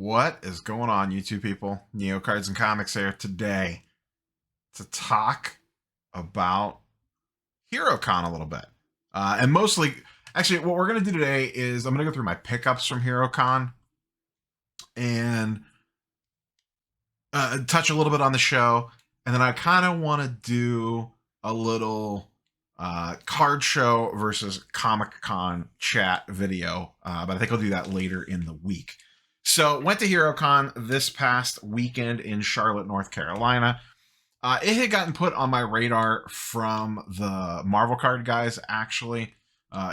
What is going on, YouTube people? Neo Cards and Comics here today to talk about HeroCon a little bit. And mostly, actually, what we're going to do today is I'm going to go through my pickups from HeroCon and touch a little bit on the show. And then I kind of want to do a little card show versus Comic Con chat video. But I think I'll do that later in the week. So went to HeroCon this past weekend in Charlotte, North Carolina. It had gotten put on my radar from the Marvel card guys, actually.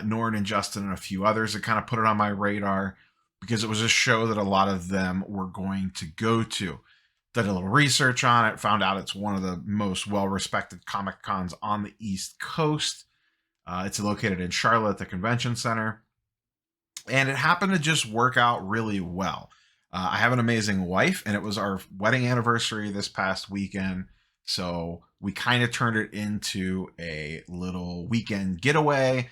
Norn and Justin and a few others had kind of put it on my radar because it was a show that a lot of them were going to go to. Did a little research on it, found out it's one of the most well-respected Comic Cons on the East Coast. It's located in Charlotte, the convention center. And it happened to just work out really well. I have an amazing wife, and it was our wedding anniversary this past weekend. So we kind of turned it into a little weekend getaway.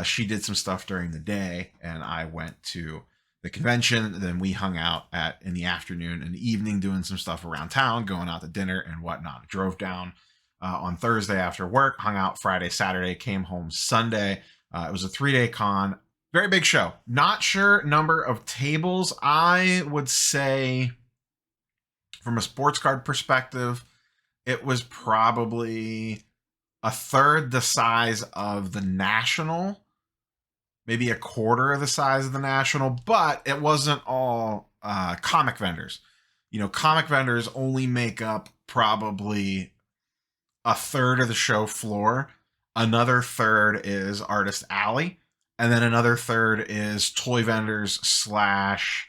She did some stuff during the day, and I went to the convention. Then we hung out in the afternoon and the evening doing some stuff around town, going out to dinner and whatnot. Drove down on Thursday after work, hung out Friday, Saturday, came home Sunday. It was a 3-day con. Very big show. Not sure number of tables. I would say from a sports card perspective, it was probably a third the size of the National, maybe a quarter of the size of the National, but it wasn't all comic vendors. You know, comic vendors only make up probably a third of the show floor. Another third is Artist Alley. And then another third is toy vendors slash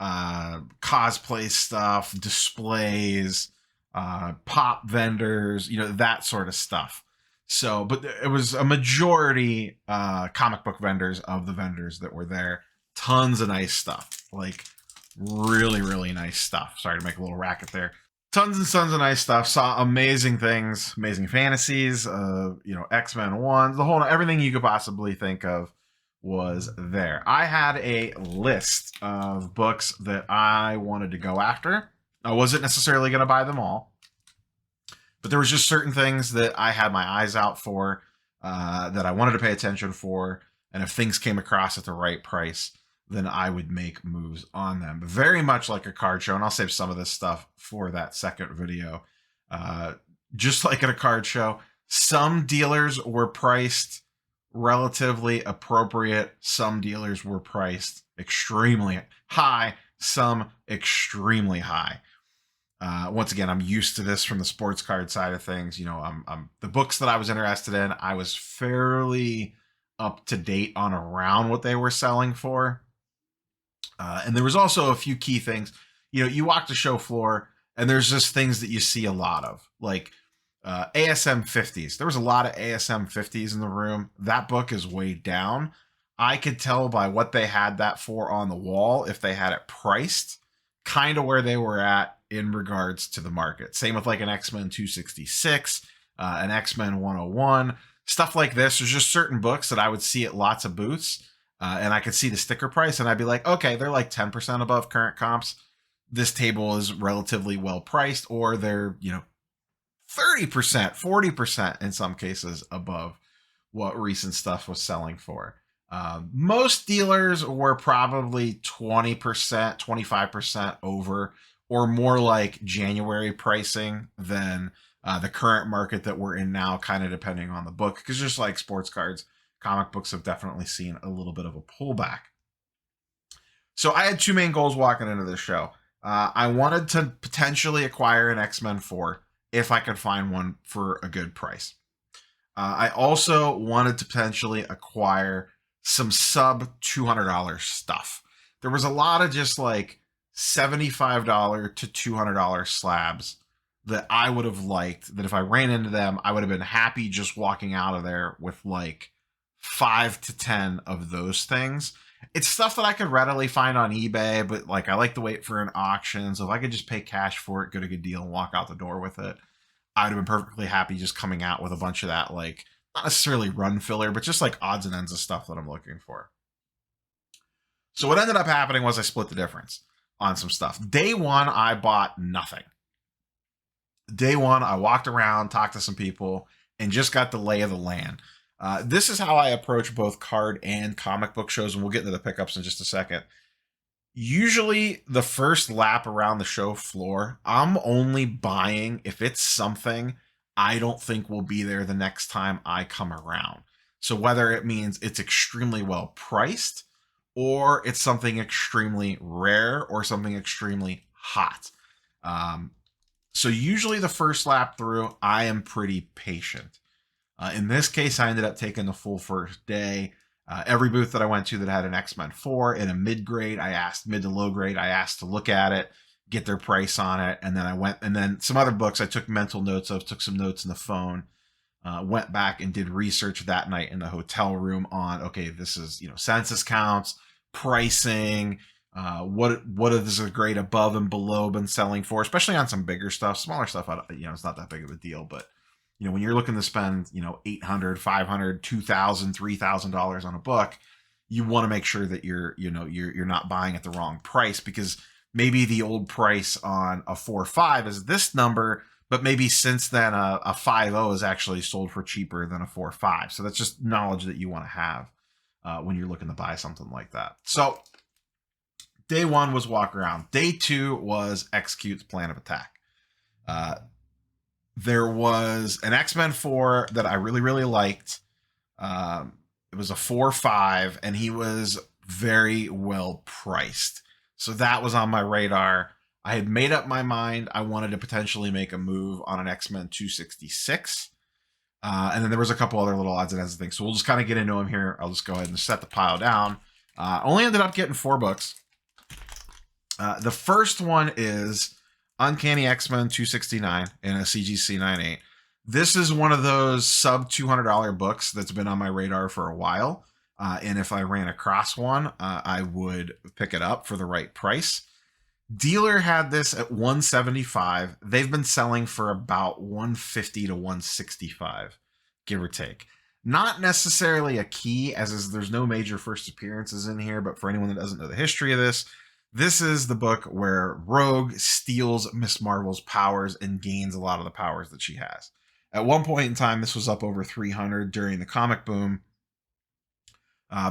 cosplay stuff, displays, pop vendors, you know, that sort of stuff. So, but it was a majority comic book vendors of the vendors that were there. Tons of nice stuff, like really, really nice stuff. Sorry to make a little racket there. Tons and tons of nice stuff. Saw amazing things, amazing fantasies, X-Men 1, everything you could possibly think of was there. I had a list of books that I wanted to go after. I wasn't necessarily going to buy them all, but there was just certain things that I had my eyes out for, that I wanted to pay attention for, and if things came across at the right price, then I would make moves on them. Very much like a card show, and I'll save some of this stuff for that second video. Just like at a card show, some dealers were priced relatively appropriate. Some dealers were priced extremely high, some extremely high. Once again, I'm used to this from the sports card side of things. You know, I'm the books that I was interested in, I was fairly up to date on around what they were selling for. And there was also a few key things. You know, you walk the show floor and there's just things that you see a lot of, like ASM 50s. There was a lot of ASM 50s in the room. That book is way down. I could tell by what they had that for on the wall, if they had it priced, kind of where they were at in regards to the market. Same with like an X-Men 266, an X-Men 101, stuff like this. There's just certain books that I would see at lots of booths, and I could see the sticker price, and I'd be like, okay, they're like 10% above current comps. This table is relatively well priced, or they're, 30%, 40% in some cases above what recent stuff was selling for. Most dealers were probably 20%, 25% over, or more like January pricing than the current market that we're in now, kind of depending on the book. Because just like sports cards, comic books have definitely seen a little bit of a pullback. So I had two main goals walking into this show. I wanted to potentially acquire an X-Men 4 if I could find one for a good price. I also wanted to potentially acquire some sub $200 stuff. There was a lot of just like $75 to $200 slabs that I would have liked, that if I ran into them, I would have been happy just walking out of there with like 5 to 10 of those things. It's stuff that I could readily find on eBay, but like I like to wait for an auction. So if I could just pay cash for it, get a good deal, and walk out the door with it, I would have been perfectly happy just coming out with a bunch of that, like not necessarily run filler, but just like odds and ends of stuff that I'm looking for. So what ended up happening was I split the difference. on some stuff. Day one, I bought nothing. Day one, I walked around, talked to some people, and just got the lay of the land. This is how I approach both card and comic book shows, and we'll get into the pickups in just a second. Usually, the first lap around the show floor, I'm only buying if it's something I don't think will be there the next time I come around. So, whether it means it's extremely well priced, or it's something extremely rare, or something extremely hot. Um, so, usually, the first lap through, I am pretty patient. In this case, I ended up taking the full first day. Every booth that I went to that had an X-Men 4 in a mid grade, mid to low grade, I asked to look at it, get their price on it. And then and then some other books I took mental notes of, took some notes in the phone, went back and did research that night in the hotel room on, okay, this is, census counts, pricing, what is a grade above and below been selling for, especially on some bigger stuff. Smaller stuff, it's not that big of a deal, but when you're looking to spend, $800, $500, $2,000, $3,000 on a book, you want to make sure that you're not buying at the wrong price, because maybe the old price on a 4.5 is this number, but maybe since then a 5.0 is actually sold for cheaper than a 4.5. So that's just knowledge that you want to have when you're looking to buy something like that. So day one was walk around. Day two was execute the plan of attack. There was an X-Men 4 that I really, really liked. It was a 4.5, and he was very well priced. So that was on my radar. I had made up my mind. I wanted to potentially make a move on an X-Men 266. And then there was a couple other little odds and ends of things. So we'll just kind of get into them here. I'll just go ahead and set the pile down. Only ended up getting 4 books. The first one is Uncanny XMen 269 in a CGC 98. This is one of those sub $200 books that's been on my radar for a while. And if I ran across one, I would pick it up for the right price. Dealer had this at $175. They've been selling for about $150 to $165, give or take. Not necessarily a key, there's no major first appearances in here, but for anyone that doesn't know the history of this is the book where Rogue steals Miss Marvel's powers and gains a lot of the powers that she has. At one point in time, this was up over 300 during the comic boom,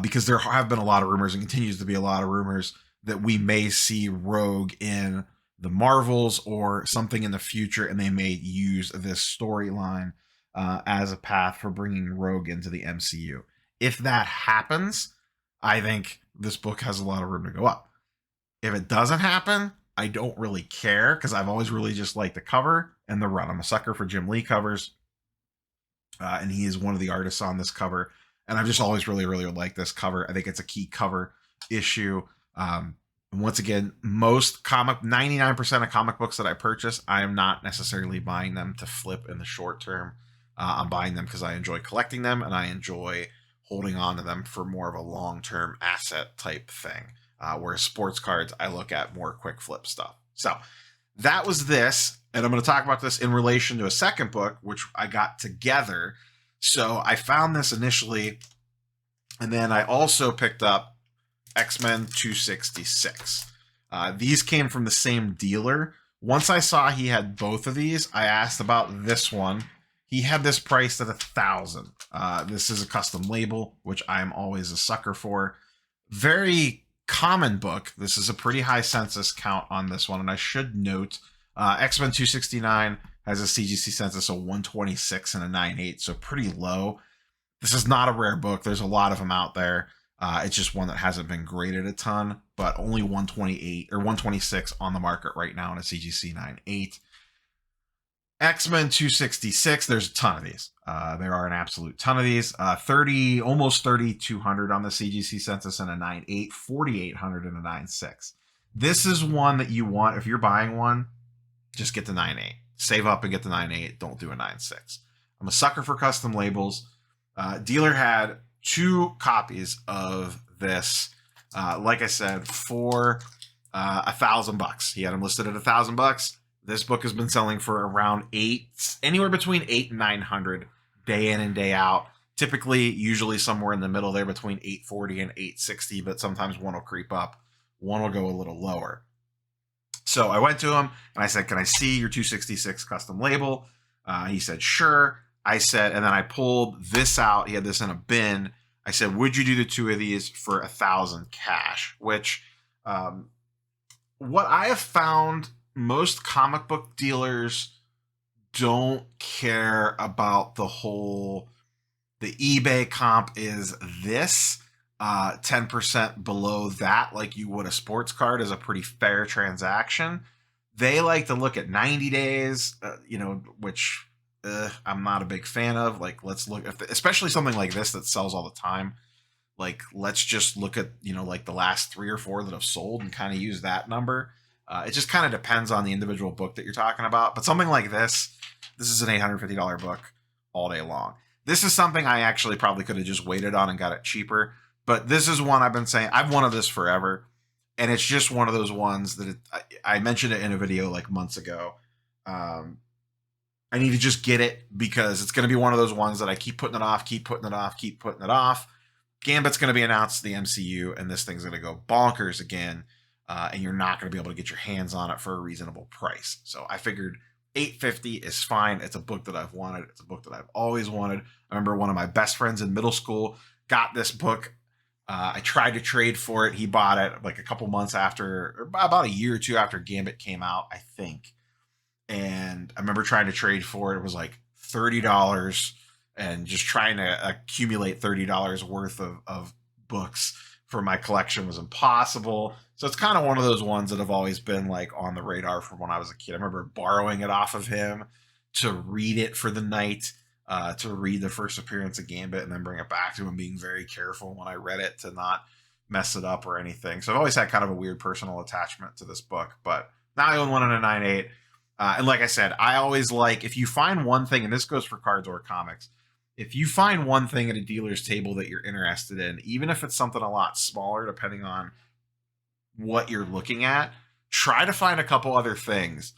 because there have been a lot of rumors, and continues to be a lot of rumors, that we may see Rogue in the Marvels or something in the future, and they may use this storyline as a path for bringing Rogue into the MCU. If that happens, I think this book has a lot of room to go up. If it doesn't happen, I don't really care, because I've always really just liked the cover and the run. I'm a sucker for Jim Lee covers, and he is one of the artists on this cover. And I've just always really, really liked this cover. I think it's a key cover issue. And once again, 99% of comic books that I purchase, I am not necessarily buying them to flip in the short term. I'm buying them because I enjoy collecting them, and I enjoy holding on to them for more of a long-term asset type thing. Whereas sports cards, I look at more quick flip stuff. So that was this. And I'm going to talk about this in relation to a second book, which I got together. So I found this initially, and then I also picked up X-Men 266. These came from the same dealer. Once I saw he had both of these, I asked about this one. He had this priced at $1,000. This is a custom label, which I am always a sucker for. Very common book. This is a pretty high census count on this one, and I should note X-Men 269 has a CGC census of 126 and a 9.8, so pretty low. This is not a rare book. There's a lot of them out there. It's just one that hasn't been graded a ton, but only 128 or 126 on the market right now in a CGC 9.8. X-Men 266, there's a ton of these. There are an absolute ton of these. Almost 3,200 on the CGC census and a 9.8, 4,800 and a 9.6. This is one that you want. If you're buying one, just get the 9.8. Save up and get the 9.8. Don't do a 9.6. I'm a sucker for custom labels. Dealer had 2 copies of this, like I said, for $1,000. He had them listed at $1,000. This book has been selling for around anywhere between 8 and 900 day in and day out. Typically, usually somewhere in the middle there between 840 and 860, but sometimes one will creep up. One will go a little lower. So I went to him and I said, "Can I see your 266 custom label?" He said, "Sure." I said, and then I pulled this out. He had this in a bin. I said, "Would you do the two of these for 1,000 cash?" Which, what I have found, most comic book dealers don't care about the eBay comp is this. 10% below that, like you would a sports card, is a pretty fair transaction. They like to look at 90 days, which I'm not a big fan of. Like, let's look at, especially something like this that sells all the time. Like, let's just look at, like the last 3 or 4 that have sold and kind of use that number. It just kind of depends on the individual book that you're talking about. But something like this is an $850 book all day long. This is something I actually probably could have just waited on and got it cheaper. But this is one I've been saying, I've wanted this forever. And it's just one of those ones that I mentioned it in a video like months ago. I need to just get it because it's going to be one of those ones that I keep putting it off. Gambit's going to be announced to the MCU, and this thing's going to go bonkers again. And you're not going to be able to get your hands on it for a reasonable price. So I figured $850 is fine. It's a book that I've wanted. It's a book that I've always wanted. I remember one of my best friends in middle school got this book. I tried to trade for it. He bought it like a couple months after, or about a year or two after Gambit came out, I think. And I remember trying to trade for it. It was like $30 and just trying to accumulate $30 worth of books for my collection was impossible. So it's kind of one of those ones that have always been like on the radar from when I was a kid. I remember borrowing it off of him to read it for the night. To read the first appearance of Gambit and then bring it back to him, being very careful when I read it to not mess it up or anything. So I've always had kind of a weird personal attachment to this book, but now I own one in a 9.8. And like I said, I always like, if you find one thing, and this goes for cards or comics, if you find one thing at a dealer's table that you're interested in, even if it's something a lot smaller, depending on what you're looking at, try to find a couple other things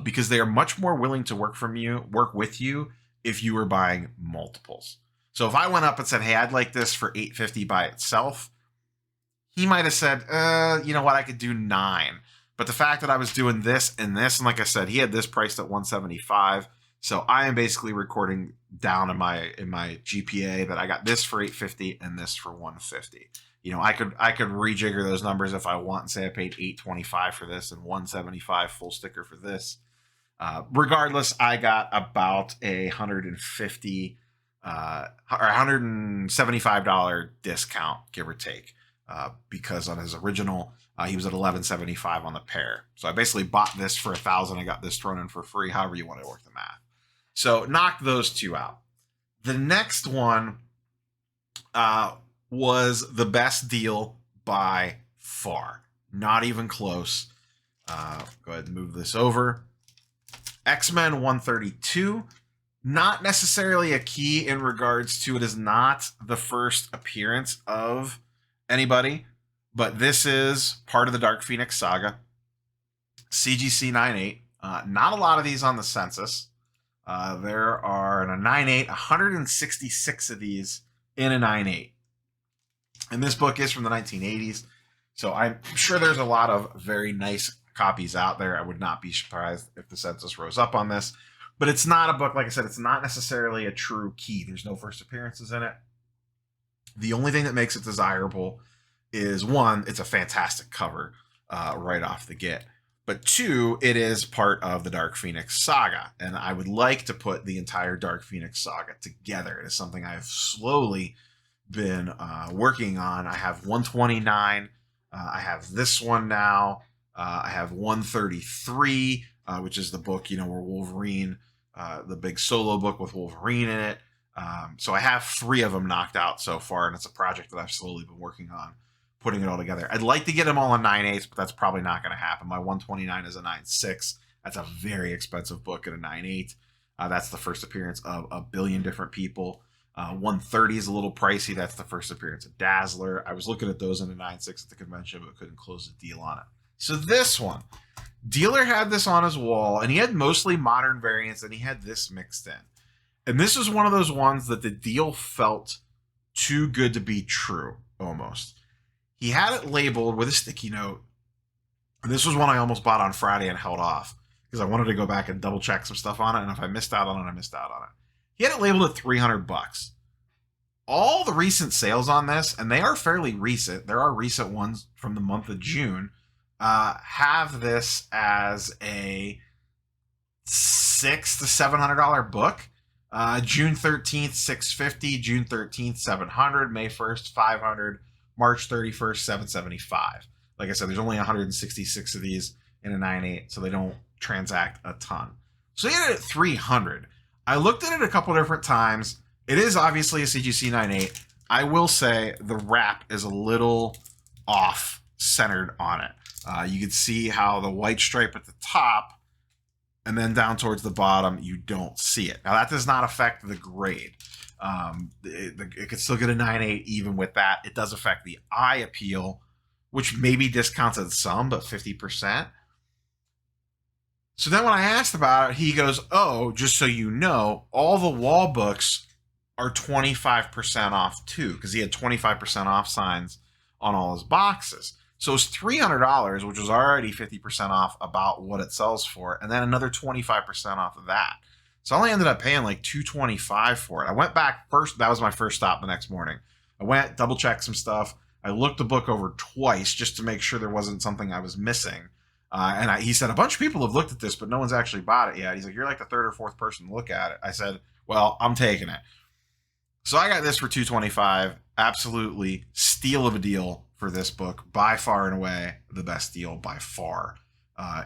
because they are much more willing to work with you if you were buying multiples. So if I went up and said, "Hey, I'd like this for $850 by itself," he might have said, "You know what, I could do 9." But the fact that I was doing this and this, and like I said, he had this priced at $175. So I am basically recording down in my GPA that I got this for $850 and this for $150. I could rejigger those numbers if I want and say I paid $825 for this and $175 full sticker for this. Regardless, I got about a $150 or $175 discount, give or take, because on his original, he was at $1175 on the pair. So I basically bought this for $1,000. I got this thrown in for free, however you want to work the math. So knock those two out. The next one was the best deal by far. Not even close. Go ahead and move this over. X-Men 132, not necessarily a key in regards to it is not the first appearance of anybody, but this is part of the Dark Phoenix saga. CGC 9.8. Not a lot of these on the census. There are in a 9.8, 166 of these in a 9.8. And this book is from the 1980s. So I'm sure there's a lot of very nice copies out there. I would not be surprised if the census rose up on this, but it's not a book, like I said, it's not necessarily a true key. There's no first appearances in it. The only thing that makes it desirable is, one, it's a fantastic cover right off the get, but two, it is part of the Dark Phoenix saga, and I would like to put the entire Dark Phoenix saga together. It is something I've slowly been working on. I have 129. I have this one now. I have 133, which is the book, where Wolverine, the big solo book with Wolverine in it. So I have 3 of them knocked out so far, and it's a project that I've slowly been working on, putting it all together. I'd like to get them all on 9.8, but that's probably not going to happen. My 129 is a 9.6. That's a very expensive book at a 9.8. That's the first appearance of a billion different people. 130 is a little pricey. That's the first appearance of Dazzler. I was looking at those in a 9.6 at the convention, but couldn't close the deal on it. So this one, dealer had this on his wall, and he had mostly modern variants, and he had this mixed in. And this is one of those ones that the deal felt too good to be true, almost. He had it labeled with a sticky note, And this was one I almost bought on Friday and held off because I wanted to go back and double check some stuff on it. And if I missed out on it, I missed out on it. He had it labeled at $300. All the recent sales on this, and they are fairly recent, there are recent ones from the month of June, have this as a $600 to $700 book. June 13th, $650, June 13th, $700, May 1st, $500, March 31st, $775. Like I said, there's only 166 of these in a 9.8, so they don't transact a ton. So they had it at $300. I looked at it a couple different times. It is obviously a CGC 9.8. I will say the wrap is a little off centered on it. You can see how the white stripe at the top and then down towards the bottom, you don't see it. Now, that does not affect the grade. It could still get a 9.8 even with that. It does affect the eye appeal, which maybe discounted some, but 50%. So then when I asked about it, he goes, oh, just so you know, all the wall books are 25% off too, because he had 25% off signs on all his boxes. So it's $300, which was already 50% off about what it sells for, and then another 25% off of that. So I only ended up paying like $225 for it. I went back first. That was my first stop the next morning. I went, double checked some stuff. I looked the book over twice just to make sure there wasn't something I was missing. He said, a bunch of people have looked at this, but no one's actually bought it yet. He's like, you're like the third or fourth person to look at it. I said, well, I'm taking it. So I got this for $225. Absolutely steal of a deal for this book. By far and away, the best deal by far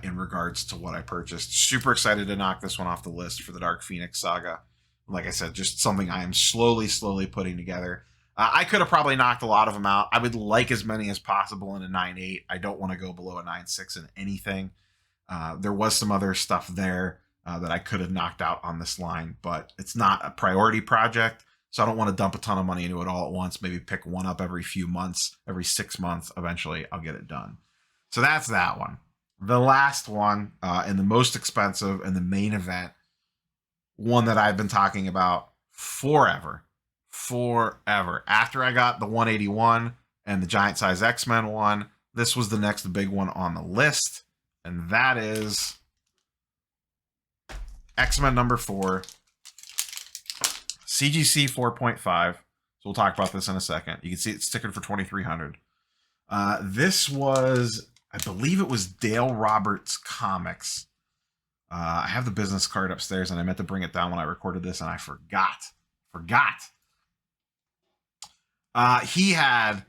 in regards to what I purchased. Super excited to knock this one off the list for the Dark Phoenix saga. Like I said, just something I am slowly putting together. I could have probably knocked a lot of them out. I would like as many as possible in a 9.8. I don't want to go below a 9.6 in anything. There was some other stuff there that I could have knocked out on this line, but it's not a priority project. So I don't want to dump a ton of money into it all at once. Maybe pick one up every few months, every 6 months. Eventually, I'll get it done. So that's that one. The last one, and the most expensive, and the main event, one that I've been talking about forever. After I got the 181 and the giant size X-Men one, this was the next big one on the list, and that is X-Men number 4. CGC 4.5. So we'll talk about this in a second. You can see it's sticking for $2,300. This was, I believe it was Dale Roberts Comics. I have the business card upstairs, and I meant to bring it down when I recorded this, and I forgot. He had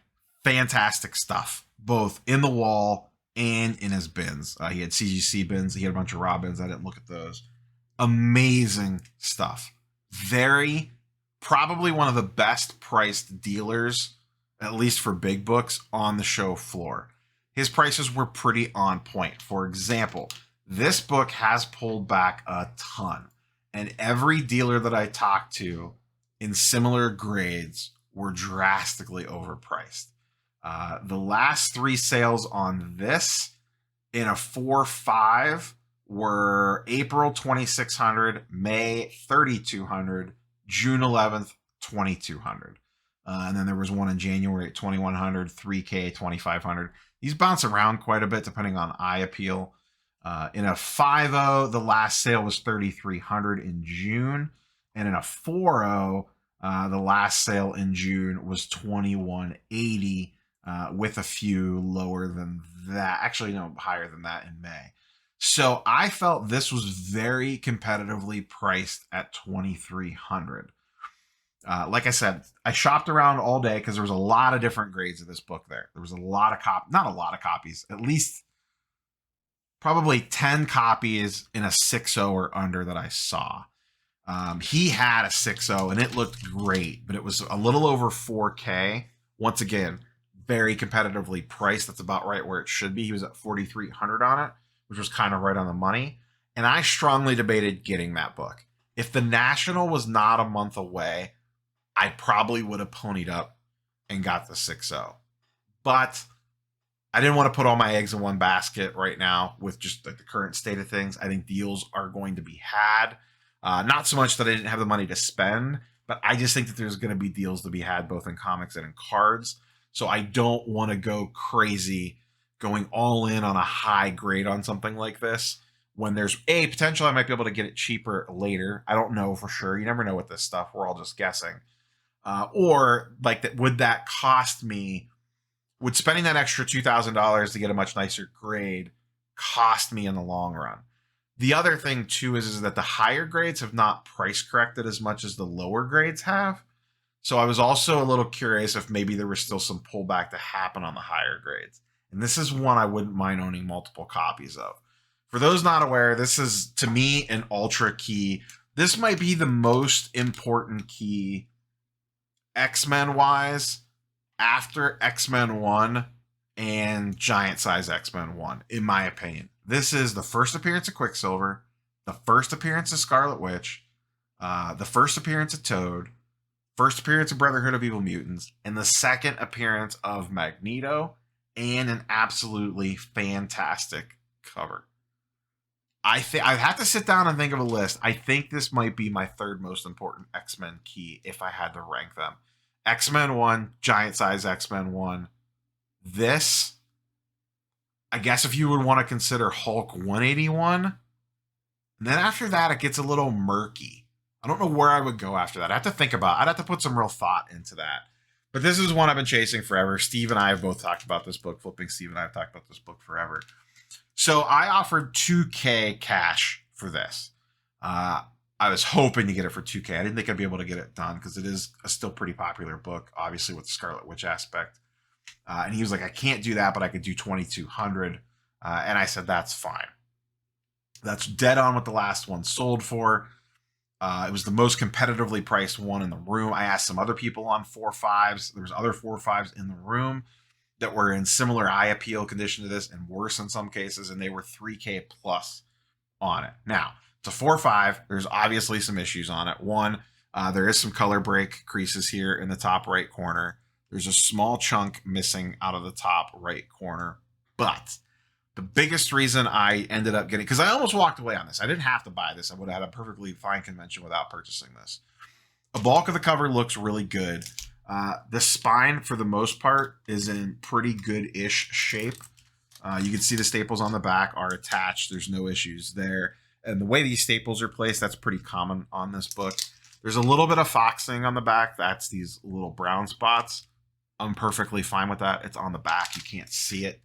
fantastic stuff, both in the wall and in his bins. He had CGC bins. He had a bunch of raw bins. I didn't look at those. Amazing stuff. Probably one of the best priced dealers, at least for big books, on the show floor. His prices were pretty on point. For example, this book has pulled back a ton, and every dealer that I talked to in similar grades were drastically overpriced. The last 3 sales on this in a 4.5 were April 2,600, May 3,200, June 11th, 2,200. And then there was one in January at 2,100, 3K, 2,500. These bounce around quite a bit depending on eye appeal. In a 5.0, the last sale was 3,300 in June. And in a 4.0, the last sale in June was 2,180, with a few lower than that. Actually, no, higher than that in May. So I felt this was very competitively priced at $2,300. Like I said, I shopped around all day because there was a lot of different grades of this book there. There was a lot of not a lot of copies, at least probably 10 copies in a 6.0 or under that I saw. He had a 6.0 and it looked great, but it was a little over 4K. Once again, very competitively priced. That's about right where it should be. He was at 4,300 on it, which was kind of right on the money. And I strongly debated getting that book. If the National was not a month away, I probably would have ponied up and got the 6.0. But I didn't want to put all my eggs in one basket right now with just like the current state of things. I think deals are going to be had. Not so much that I didn't have the money to spend, but I just think that there's going to be deals to be had both in comics and in cards. So I don't want to go crazy going all in on a high grade on something like this when there's a potential I might be able to get it cheaper later. I don't know for sure. You never know with this stuff. We're all just guessing. Or like that, would that cost me? Would spending that extra $2,000 to get a much nicer grade cost me in the long run? The other thing too is that the higher grades have not price corrected as much as the lower grades have. So I was also a little curious if maybe there was still some pullback to happen on the higher grades. And this is one I wouldn't mind owning multiple copies of. For those not aware, this is, to me, an ultra key. This might be the most important key X-Men wise after X-Men 1 and Giant Size X-Men 1, in my opinion. This is the first appearance of Quicksilver, the first appearance of Scarlet Witch, the first appearance of Toad, first appearance of Brotherhood of Evil Mutants, and the second appearance of Magneto, and an absolutely fantastic cover. I'd have to sit down and think of a list. I think this might be my third most important X-Men key if I had to rank them. X-Men 1, Giant Size X-Men 1. This, I guess if you would want to consider Hulk 181. And then after that, it gets a little murky. I don't know where I would go after that. I have to think about it. I'd have to put some real thought into that. But this is one I've been chasing forever. Steve and I have both talked about this book. Flipping Steve and I have talked about this book forever. So I offered $2K cash for this. I was hoping to get it for $2K. I didn't think I'd be able to get it done because it is a still pretty popular book, obviously with the Scarlet Witch aspect. And he was like, I can't do that, but I could do $2,200. And I said, that's fine. That's dead on what the last one sold for. It was the most competitively priced one in the room. I asked some other people on 4.5s. There was other 4.5s in the room that were in similar eye appeal condition to this and worse in some cases, and they were $3K plus on it. Now, it's a 4.5. There's obviously some issues on it. One, there is some color break creases here in the top right corner. There's a small chunk missing out of the top right corner. But the biggest reason I ended up getting, because I almost walked away on this. I didn't have to buy this. I would have had a perfectly fine convention without purchasing this. A bulk of the cover looks really good. The spine, for the most part, is in pretty good-ish shape. You can see the staples on the back are attached. There's no issues there. And the way these staples are placed, that's pretty common on this book. There's a little bit of foxing on the back. That's these little brown spots. I'm perfectly fine with that. It's on the back. You can't see it.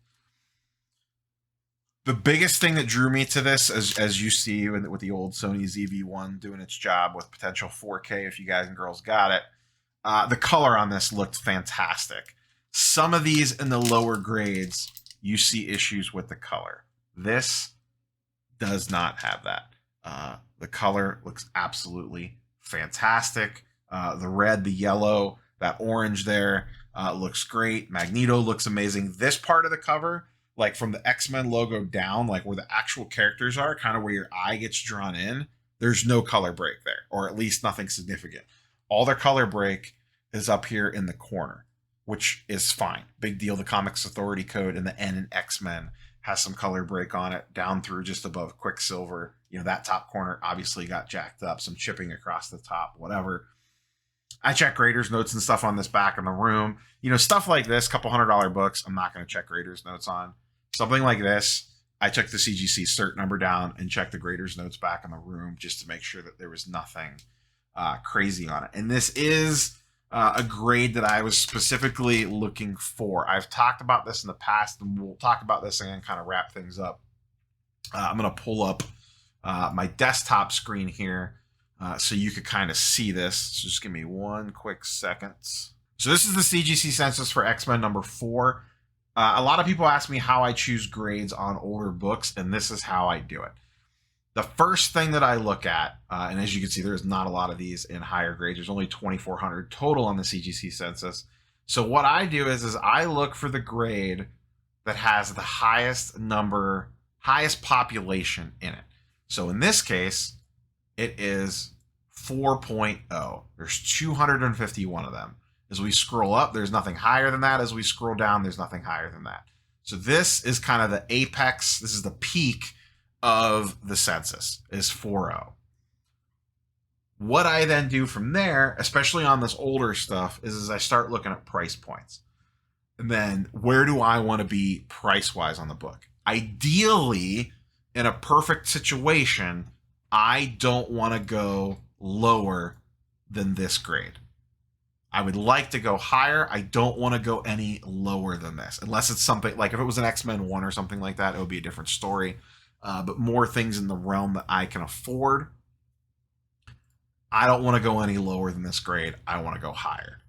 The biggest thing that drew me to this, as you see with the old Sony ZV-1 doing its job with potential 4K if you guys and girls got it, the color on this looked fantastic. Some of these in the lower grades, you see issues with the color. This does not have that. The color looks absolutely fantastic. The red, the yellow, that orange there looks great. Magneto looks amazing. This part of the cover, like from the X-Men logo down, like where the actual characters are, kind of where your eye gets drawn in, there's no color break there, or at least nothing significant. All their color break is up here in the corner, which is fine. Big deal. The Comics Authority code in the N in X-Men has some color break on it down through just above Quicksilver. You know, that top corner obviously got jacked up, some chipping across the top, whatever. I check graders notes and stuff on this back in the room. You know, stuff like this, couple $100 books, I'm not going to check graders notes on. Something like this, I took the CGC cert number down and checked the graders notes back in the room just to make sure that there was nothing crazy on it. And this is a grade that I was specifically looking for. I've talked about this in the past, and we'll talk about this again, kind of wrap things up. I'm going to pull up my desktop screen here so you could kind of see this. So just give me one quick second. So this is the CGC census for X-Men number 4. A lot of people ask me how I choose grades on older books, and this is how I do it. The first thing that I look at, and as you can see, there's not a lot of these in higher grades. There's only 2,400 total on the CGC census. So what I do is I look for the grade that has the highest number, highest population in it. So in this case, it is 4.0. There's 251 of them. As we scroll up, there's nothing higher than that. As we scroll down, there's nothing higher than that. So this is kind of the apex. This is the peak of the census, is 4.0. What I then do from there, especially on this older stuff, is I start looking at price points. And then where do I want to be price-wise on the book? Ideally, in a perfect situation, I don't want to go lower than this grade. I would like to go higher. I don't want to go any lower than this, unless it's something like if it was an X-Men 1 or something like that, it would be a different story. But more things in the realm that I can afford. I don't want to go any lower than this grade. I want to go higher.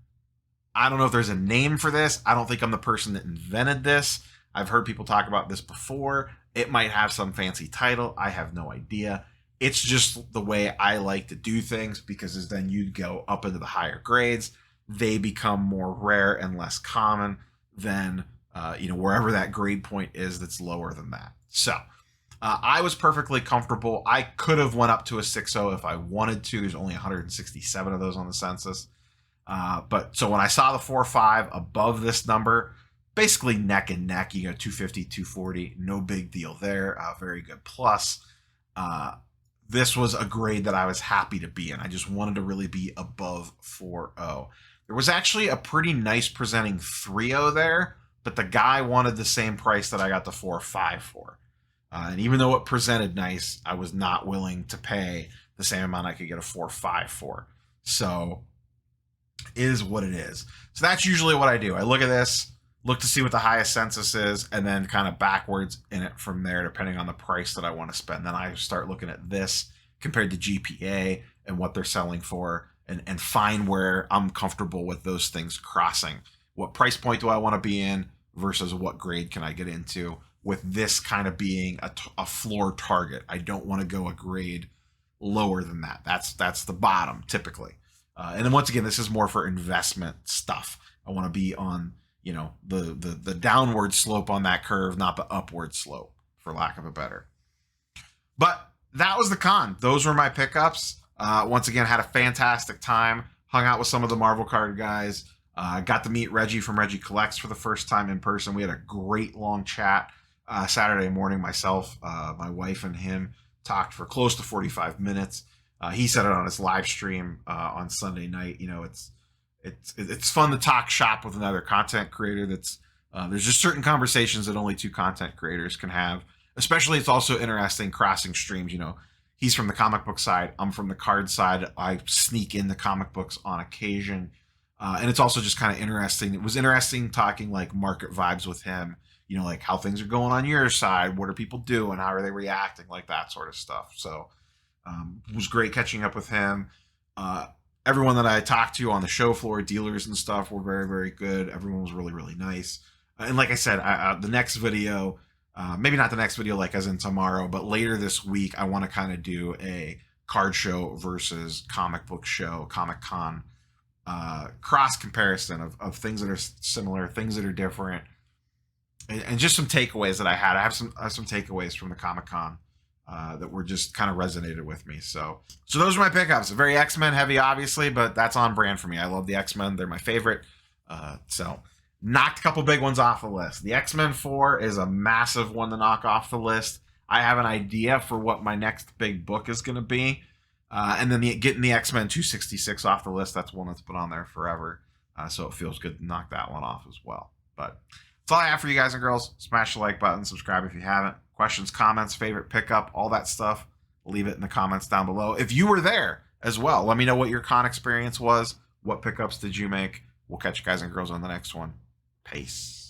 I don't know if there's a name for this. I don't think I'm the person that invented this. I've heard people talk about this before. It might have some fancy title. I have no idea. It's just the way I like to do things, because as then you go up into the higher grades, they become more rare and less common than wherever that grade point is that's lower than that. So I was perfectly comfortable. I could have went up to a 6.0 if I wanted to. There's only 167 of those on the census. But so when I saw the 4.5 above this number, basically neck and neck, 250, 240, no big deal there. Very good plus. This was a grade that I was happy to be in. I just wanted to really be above 4.0. There was actually a pretty nice presenting 3.0 there, but the guy wanted the same price that I got the 4.5 for. And even though it presented nice, I was not willing to pay the same amount I could get a 4.5 for. So it is what it is. So that's usually what I do. I look at this, look to see what the highest census is, and then kind of backwards in it from there, depending on the price that I want to spend. Then I start looking at this compared to GPA and what they're selling for, and find where I'm comfortable with those things crossing. What price point do I want to be in versus what grade can I get into, with this kind of being a floor target. I don't want to go a grade lower than that. That's the bottom typically. And then once again, this is more for investment stuff. I want to be on the downward slope on that curve, not the upward slope, for lack of a better. But that was the con. Those were my pickups. Once again, had a fantastic time. Hung out with some of the Marvel card guys. Got to meet Reggie from Reggie Collects for the first time in person. We had a great long chat Saturday morning. Myself, my wife, and him talked for close to 45 minutes. He said it on his live stream on Sunday night. It's fun to talk shop with another content creator. There's just certain conversations that only two content creators can have. Especially, it's also interesting crossing streams. He's from the comic book side. I'm from the card side. I sneak in the comic books on occasion. And it's also just kind of interesting. It was interesting talking like market vibes with him, like how things are going on your side. What are people doing? How are they reacting? Like that sort of stuff. So it was great catching up with him. Everyone that I talked to on the show floor, dealers and stuff, were very, very good. Everyone was really, really nice. And like I said, the next video, maybe not the next video like as in tomorrow, but later this week, I want to kind of do a card show versus comic book show, Comic-Con, cross comparison of things that are similar, things that are different, and just some takeaways that I had. I have some takeaways from the Comic-Con that were just kind of resonated with me. So those are my pickups. Very X-Men heavy, obviously, but that's on brand for me. I love the X-Men. They're my favorite. So knocked a couple big ones off the list. The X-Men 4 is a massive one to knock off the list. I have an idea for what my next big book is going to be. And then getting the X-Men 266 off the list, that's one that's been on there forever. So it feels good to knock that one off as well. But that's all I have for you guys and girls. Smash the like button, subscribe if you haven't. Questions, comments, favorite pickup, all that stuff, leave it in the comments down below. If you were there as well, let me know what your con experience was. What pickups did you make? We'll catch you guys and girls on the next one. Peace.